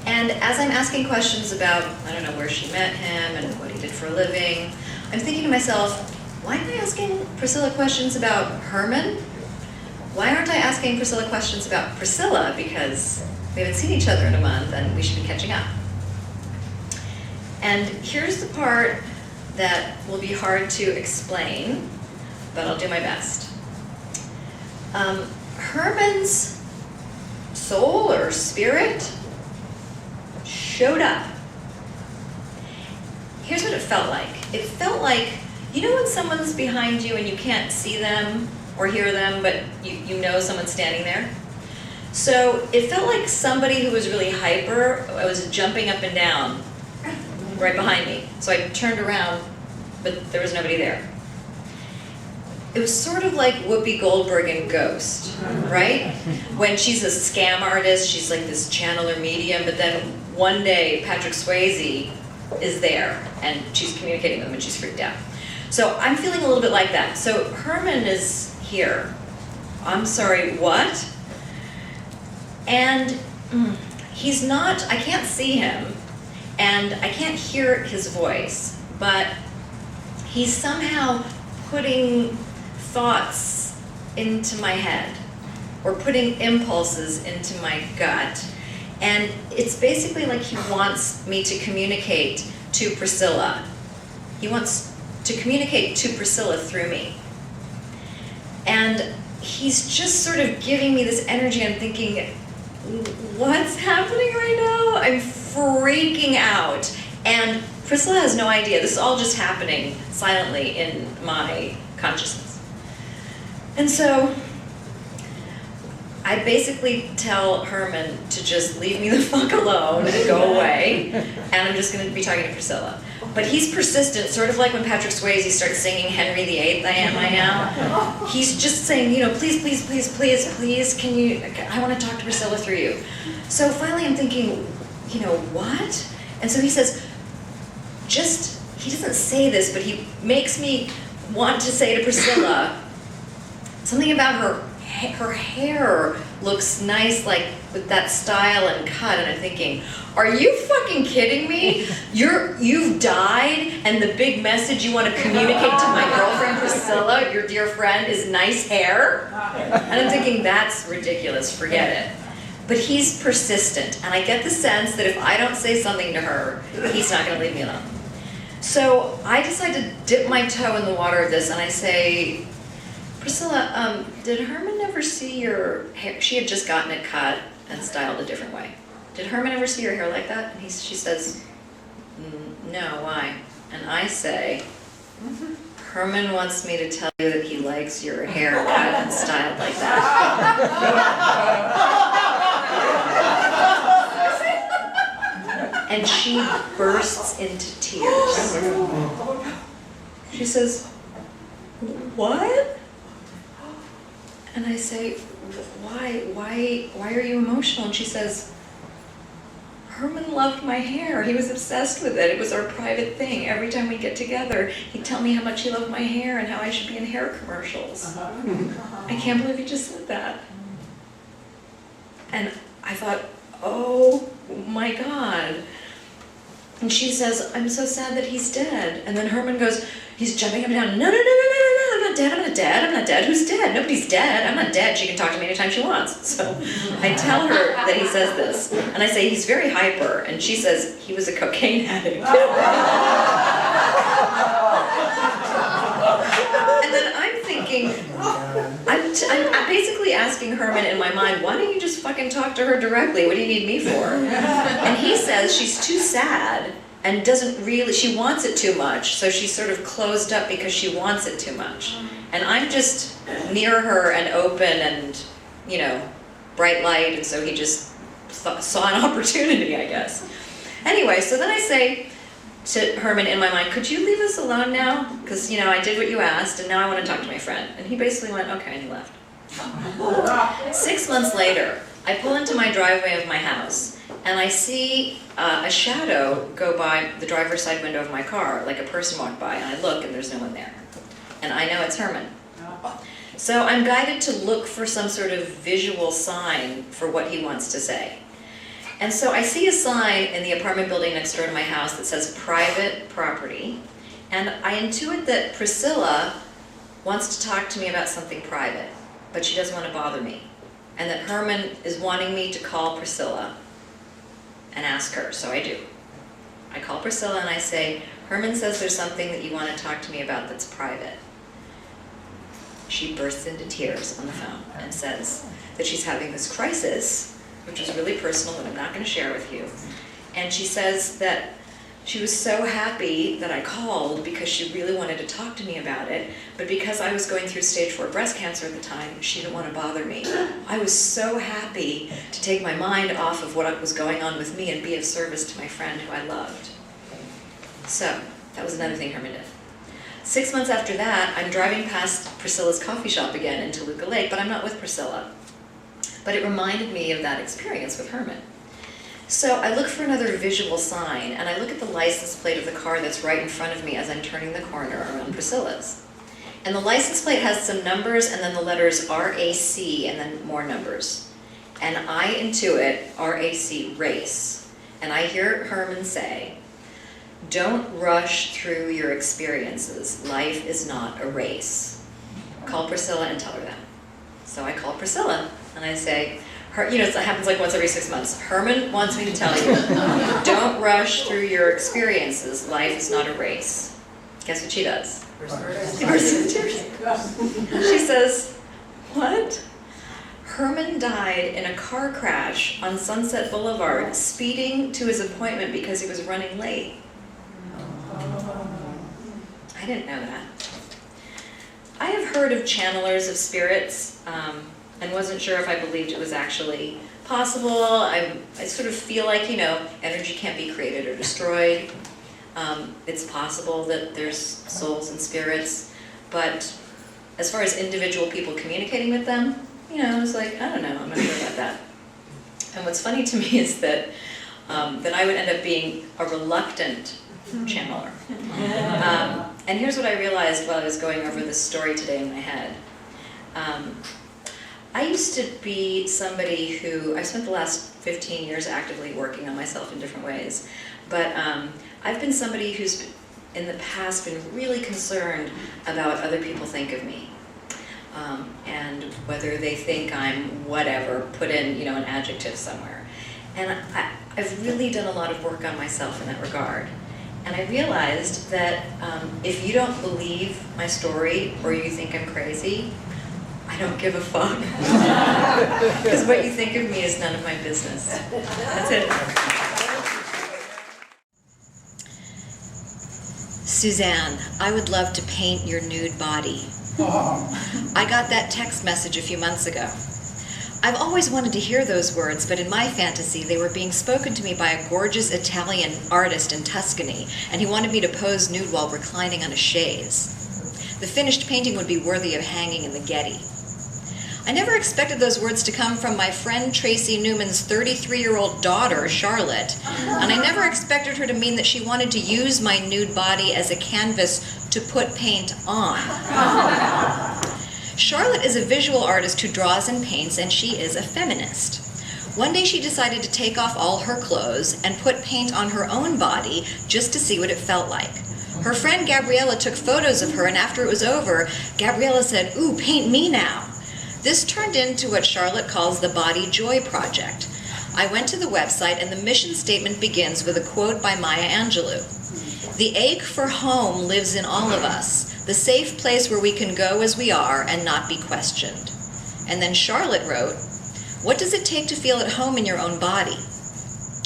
And as I'm asking questions about, I don't know where she met him and what he did for a living, I'm thinking to myself, why am I asking Priscilla questions about Herman? Why aren't I asking Priscilla questions about Priscilla? Because we haven't seen each other in a month and we should be catching up. And here's the part that will be hard to explain, but I'll do my best. Herman's soul or spirit showed up. Here's what it felt like. It felt like, you know when someone's behind you and you can't see them or hear them, but you know someone's standing there? So it felt like somebody who was really hyper was jumping up and down right behind me. So I turned around, but there was nobody there. It was sort of like Whoopi Goldberg in Ghost, right? When she's a scam artist, she's like this channeler medium, but then one day Patrick Swayze is there and she's communicating with him and she's freaked out. So I'm feeling a little bit like that. So Herman is here. I'm sorry, what? And he's not, I can't see him and I can't hear his voice, but he's somehow putting thoughts into my head or putting impulses into my gut. And it's basically like he wants me to communicate to Priscilla. He wants to communicate to Priscilla through me. And he's just sort of giving me this energy. I'm thinking, what's happening right now? I'm freaking out. And Priscilla has no idea. This is all just happening silently in my consciousness. And so I basically tell Herman to just leave me the fuck alone and go away, and I'm just going to be talking to Priscilla. But he's persistent, sort of like when Patrick Swayze starts singing Henry VIII, I Am, I Am. He's just saying, you know, please, please, please, please, please, can you, I want to talk to Priscilla through you. So finally I'm thinking, you know, what? And so he says, he doesn't say this, but he makes me want to say to Priscilla, something about her hair looks nice, like with that style and cut, and I'm thinking, are you fucking kidding me? You've died, and the big message you want to communicate to my girlfriend Priscilla, your dear friend, is nice hair? And I'm thinking, that's ridiculous, forget it. But he's persistent, and I get the sense that if I don't say something to her, he's not going to leave me alone. So I decide to dip my toe in the water of this, and I say, Priscilla, did Herman ever see your hair? She had just gotten it cut and styled a different way. Did Herman ever see your hair like that? And she says, no, why? And I say, Herman wants me to tell you that he likes your hair cut and styled like that. And she bursts into tears. She says, what? And I say, why are you emotional? And she says, Herman loved my hair. He was obsessed with it. It was our private thing. Every time we get together, he'd tell me how much he loved my hair and how I should be in hair commercials. I can't believe he just said that. And I thought, oh my God. And she says, I'm so sad that he's dead. And then Herman goes, he's jumping up and down. No, I'm not dead, I'm not dead, I'm not dead. Who's dead? Nobody's dead. I'm not dead. She can talk to me anytime she wants. So I tell her that he says this. And I say, he's very hyper. And she says, he was a cocaine addict. And then I'm thinking, I'm basically asking Herman in my mind, why don't you just fucking talk to her directly? What do you need me for? And he says she's too sad and doesn't really, she wants it too much, so she's sort of closed up because she wants it too much. And I'm just near her and open and, you know, bright light, and so he just saw an opportunity, I guess. Anyway, so then I say to Herman in my mind, could you leave us alone now? Because, you know, I did what you asked, and now I want to talk to my friend. And he basically went, okay, and he left. 6 months later, I pull into my driveway of my house, and I see a shadow go by the driver's side window of my car, like a person walked by, and I look, and there's no one there. And I know it's Herman. So I'm guided to look for some sort of visual sign for what he wants to say. And so I see a sign in the apartment building next door to my house that says private property, and I intuit that Priscilla wants to talk to me about something private, but she doesn't want to bother me, and that Herman is wanting me to call Priscilla and ask her, so I do. I call Priscilla and I say, Herman says there's something that you want to talk to me about that's private. She bursts into tears on the phone and says that she's having this crisis, which is really personal and I'm not going to share with you. And she says that she was so happy that I called because she really wanted to talk to me about it, but because I was going through stage 4 breast cancer at the time, she didn't want to bother me. I was so happy to take my mind off of what was going on with me and be of service to my friend who I loved. So, that was another thing Herman did. 6 months after that, I'm driving past Priscilla's coffee shop again in Toluca Lake, but I'm not with Priscilla. But it reminded me of that experience with Herman. So I look for another visual sign, and I look at the license plate of the car that's right in front of me as I'm turning the corner around Priscilla's. And the license plate has some numbers and then the letters RAC and then more numbers. And I intuit RAC, race. And I hear Herman say, don't rush through your experiences. Life is not a race. Call Priscilla and tell her that. So I call Priscilla and I say, you know, it happens like once every 6 months. Herman wants me to tell you, don't rush through your experiences. Life is not a race. Guess what she does? She says, what? Herman died in a car crash on Sunset Boulevard, speeding to his appointment because he was running late. I didn't know that. I have heard of channelers of spirits, and wasn't sure if I believed it was actually possible. I sort of feel like, energy can't be created or destroyed. It's possible that there's souls and spirits, but as far as individual people communicating with them, I was like, I don't know, I'm not sure about that. And what's funny to me is that I would end up being a reluctant channeler. And here's what I realized while I was going over this story today in my head. I used to be somebody who, I spent the last 15 years actively working on myself in different ways, but I've been somebody who's in the past been really concerned about what other people think of me. And whether they think I'm whatever, put in, an adjective somewhere. And I've really done a lot of work on myself in that regard. And I realized that if you don't believe my story or you think I'm crazy, I don't give a fuck. Because what you think of me is none of my business. That's it. Suzanne, I would love to paint your nude body. I got that text message a few months ago. I've always wanted to hear those words, but in my fantasy, they were being spoken to me by a gorgeous Italian artist in Tuscany, and he wanted me to pose nude while reclining on a chaise. The finished painting would be worthy of hanging in the Getty. I never expected those words to come from my friend Tracy Newman's 33-year-old daughter, Charlotte, and I never expected her to mean that she wanted to use my nude body as a canvas to put paint on. Charlotte is a visual artist who draws and paints, and she is a feminist. One day she decided to take off all her clothes and put paint on her own body just to see what it felt like. Her friend Gabriella took photos of her, and after it was over, Gabriella said, "Ooh, paint me now." This turned into what Charlotte calls the Body Joy Project. I went to the website, and the mission statement begins with a quote by Maya Angelou. "The ache for home lives in all of us, the safe place where we can go as we are and not be questioned." And then Charlotte wrote, "What does it take to feel at home in your own body?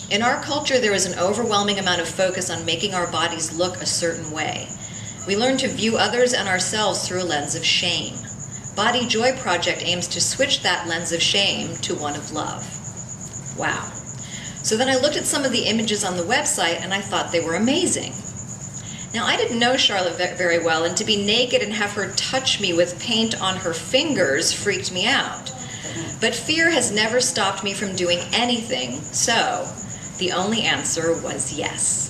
In our culture, there is an overwhelming amount of focus on making our bodies look a certain way. We learn to view others and ourselves through a lens of shame. Body Joy Project aims to switch that lens of shame to one of love." Wow. So then I looked at some of the images on the website, and I thought they were amazing. Now, I didn't know Charlotte very well, and to be naked and have her touch me with paint on her fingers freaked me out. But fear has never stopped me from doing anything, so the only answer was yes.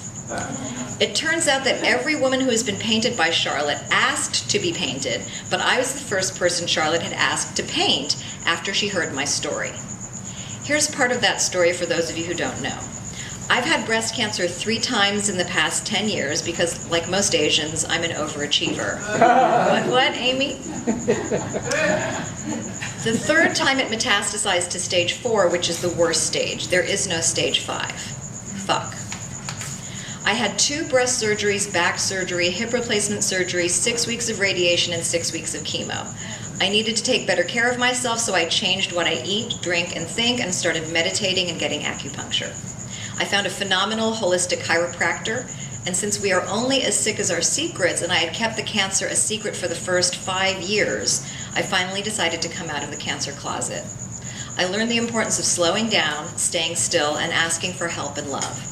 It turns out that every woman who has been painted by Charlotte asked to be painted, but I was the first person Charlotte had asked to paint after she heard my story. Here's part of that story for those of you who don't know. I've had breast cancer 3 times in the past 10 years because, like most Asians, I'm an overachiever. What, Amy? The 3rd time it metastasized to stage 4, which is the worst stage. There is no stage 5. Fuck. I had 2 breast surgeries, back surgery, hip replacement surgery, 6 weeks of radiation, and 6 weeks of chemo. I needed to take better care of myself, so I changed what I eat, drink, and think, and started meditating and getting acupuncture. I found a phenomenal holistic chiropractor, and since we are only as sick as our secrets, and I had kept the cancer a secret for the first 5 years, I finally decided to come out of the cancer closet. I learned the importance of slowing down, staying still, and asking for help and love.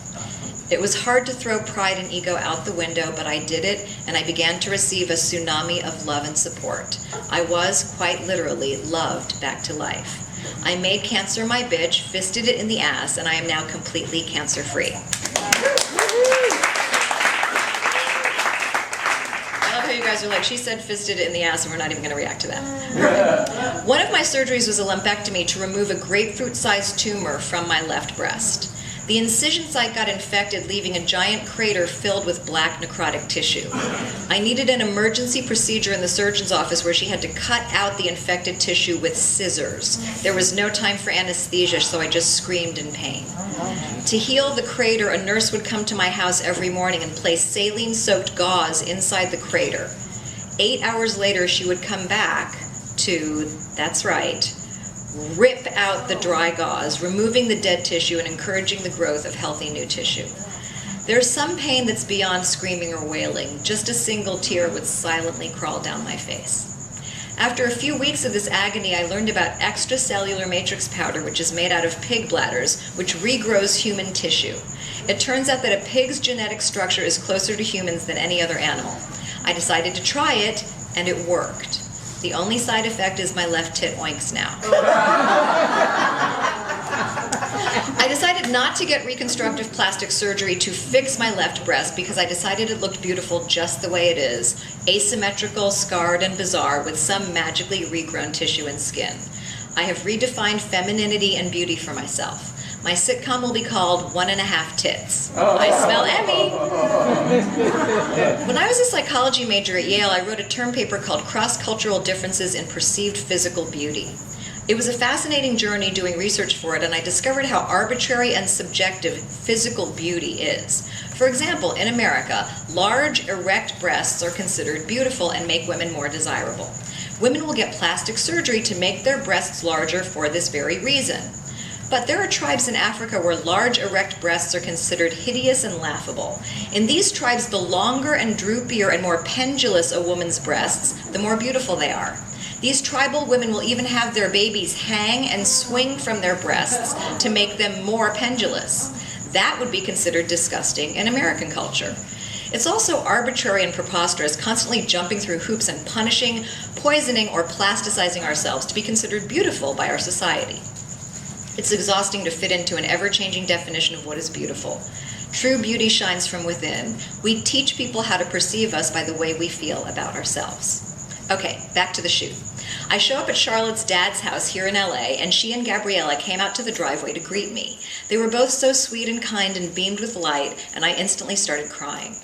It was hard to throw pride and ego out the window, but I did it, and I began to receive a tsunami of love and support. I was, quite literally, loved back to life. I made cancer my bitch, fisted it in the ass, and I am now completely cancer-free. I love how you guys are like, she said fisted it in the ass, and we're not even going to react to that. One of my surgeries was a lumpectomy to remove a grapefruit-sized tumor from my left breast. The incision site got infected, leaving a giant crater filled with black necrotic tissue. I needed an emergency procedure in the surgeon's office where she had to cut out the infected tissue with scissors. There was no time for anesthesia, so I just screamed in pain. To heal the crater, a nurse would come to my house every morning and place saline-soaked gauze inside the crater. 8 hours later, she would come back to, that's right, rip out the dry gauze, removing the dead tissue and encouraging the growth of healthy new tissue. There's some pain that's beyond screaming or wailing. Just a single tear would silently crawl down my face. After a few weeks of this agony, I learned about extracellular matrix powder, which is made out of pig bladders, which regrows human tissue. It turns out that a pig's genetic structure is closer to humans than any other animal. I decided to try it, and it worked. The only side effect is my left tit oinks now. I decided not to get reconstructive plastic surgery to fix my left breast because I decided it looked beautiful just the way it is, asymmetrical, scarred, and bizarre with some magically regrown tissue and skin. I have redefined femininity and beauty for myself. My sitcom will be called 1.5 Tits. I smell Emmy. When I was a psychology major at Yale, I wrote a term paper called Cross-Cultural Differences in Perceived Physical Beauty. It was a fascinating journey doing research for it, and I discovered how arbitrary and subjective physical beauty is. For example, in America, large, erect breasts are considered beautiful and make women more desirable. Women will get plastic surgery to make their breasts larger for this very reason. But there are tribes in Africa where large erect breasts are considered hideous and laughable. In these tribes, the longer and droopier and more pendulous a woman's breasts, the more beautiful they are. These tribal women will even have their babies hang and swing from their breasts to make them more pendulous. That would be considered disgusting in American culture. It's also arbitrary and preposterous, constantly jumping through hoops and punishing, poisoning, or plasticizing ourselves to be considered beautiful by our society. It's exhausting to fit into an ever-changing definition of what is beautiful. True beauty shines from within. We teach people how to perceive us by the way we feel about ourselves. Okay, back to the shoot. I show up at Charlotte's dad's house here in LA, and she and Gabriella came out to the driveway to greet me. They were both so sweet and kind and beamed with light, and I instantly started crying.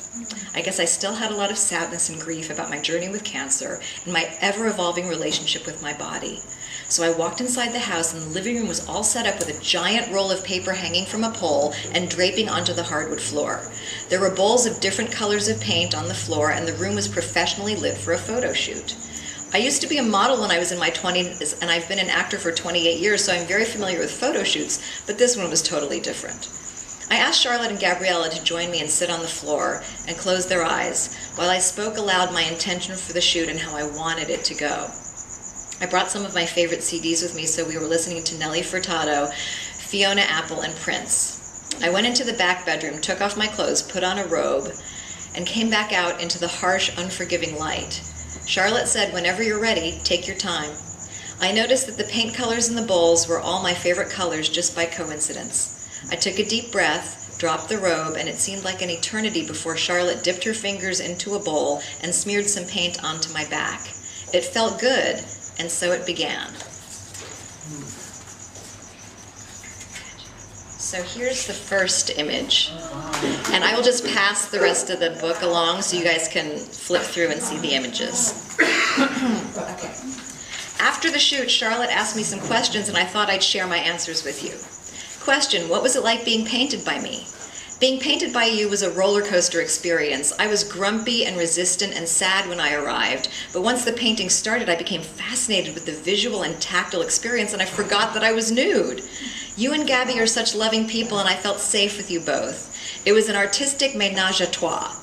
I guess I still had a lot of sadness and grief about my journey with cancer and my ever-evolving relationship with my body. So I walked inside the house, and the living room was all set up with a giant roll of paper hanging from a pole and draping onto the hardwood floor. There were bowls of different colors of paint on the floor, and the room was professionally lit for a photo shoot. I used to be a model when I was in my 20s, and I've been an actor for 28 years, so I'm very familiar with photo shoots, but this one was totally different. I asked Charlotte and Gabriella to join me and sit on the floor and close their eyes while I spoke aloud my intention for the shoot and how I wanted it to go. I brought some of my favorite CDs with me, so we were listening to Nelly Furtado, Fiona Apple, and Prince. I went into the back bedroom, took off my clothes, put on a robe, and came back out into the harsh, unforgiving light. Charlotte said, "Whenever you're ready, take your time." I noticed that the paint colors in the bowls were all my favorite colors just by coincidence. I took a deep breath, dropped the robe, and it seemed like an eternity before Charlotte dipped her fingers into a bowl and smeared some paint onto my back. It felt good, and so it began. So here's the first image, and I will just pass the rest of the book along so you guys can flip through and see the images. Okay. After the shoot, Charlotte asked me some questions, and I thought I'd share my answers with you. Question: what was it like being painted by me? Being painted by you was a roller coaster experience. I was grumpy and resistant and sad when I arrived, but once the painting started, I became fascinated with the visual and tactile experience, and I forgot that I was nude. You and Gabby are such loving people, and I felt safe with you both. It was an artistic ménage à trois.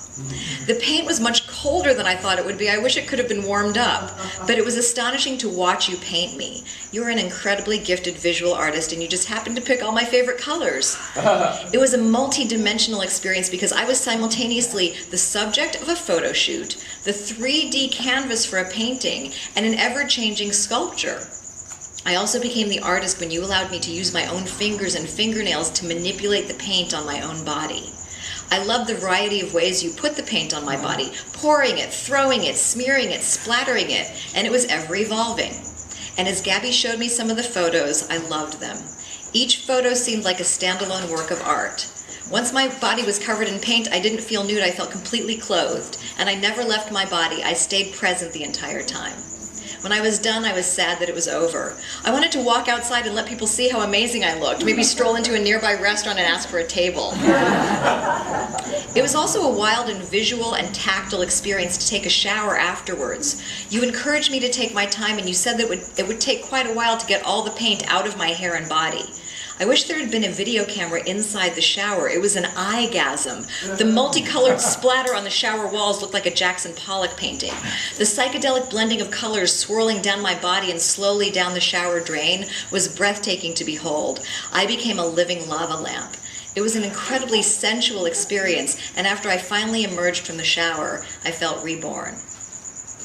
The paint was much colder than I thought it would be. I wish it could have been warmed up, but it was astonishing to watch you paint me. You're an incredibly gifted visual artist, and you just happened to pick all my favorite colors. It was a multi-dimensional experience because I was simultaneously the subject of a photo shoot, the 3D canvas for a painting, and an ever-changing sculpture. I also became the artist when you allowed me to use my own fingers and fingernails to manipulate the paint on my own body. I love the variety of ways you put the paint on my body, pouring it, throwing it, smearing it, splattering it, and it was ever evolving. And as Gabby showed me some of the photos, I loved them. Each photo seemed like a standalone work of art. Once my body was covered in paint, I didn't feel nude, I felt completely clothed, and I never left my body. I stayed present the entire time. When I was done, I was sad that it was over. I wanted to walk outside and let people see how amazing I looked, maybe stroll into a nearby restaurant and ask for a table. It was also a wild and visual and tactile experience to take a shower afterwards. You encouraged me to take my time, and you said that it would take quite a while to get all the paint out of my hair and body. I wish there had been a video camera inside the shower. It was an eye-gasm. The multicolored splatter on the shower walls looked like a Jackson Pollock painting. The psychedelic blending of colors swirling down my body and slowly down the shower drain was breathtaking to behold. I became a living lava lamp. It was an incredibly sensual experience, and after I finally emerged from the shower, I felt reborn.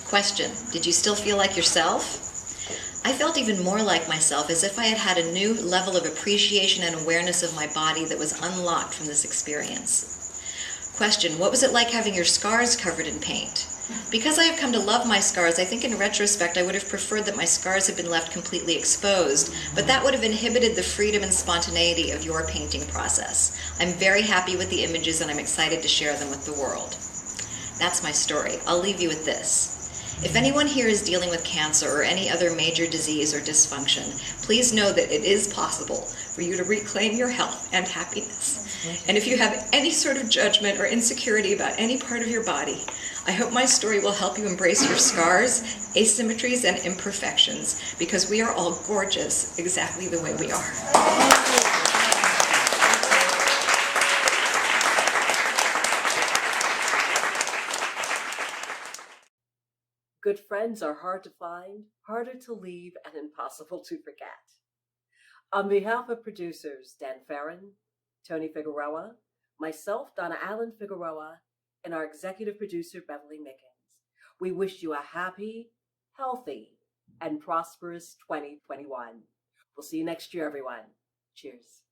Question: did you still feel like yourself? I felt even more like myself, as if I had had a new level of appreciation and awareness of my body that was unlocked from this experience. Question: what was it like having your scars covered in paint? Because I have come to love my scars, I think in retrospect I would have preferred that my scars had been left completely exposed, but that would have inhibited the freedom and spontaneity of your painting process. I'm very happy with the images, and I'm excited to share them with the world. That's my story. I'll leave you with this. If anyone here is dealing with cancer or any other major disease or dysfunction, please know that it is possible for you to reclaim your health and happiness. And if you have any sort of judgment or insecurity about any part of your body, I hope my story will help you embrace your scars, asymmetries, and imperfections, because we are all gorgeous exactly the way we are. Good friends are hard to find, harder to leave, and impossible to forget. On behalf of producers Dan Farron, Tony Figueroa, myself, Donna Allen Figueroa, and our executive producer, Beverly Mickens, we wish you a happy, healthy, and prosperous 2021. We'll see you next year, everyone. Cheers.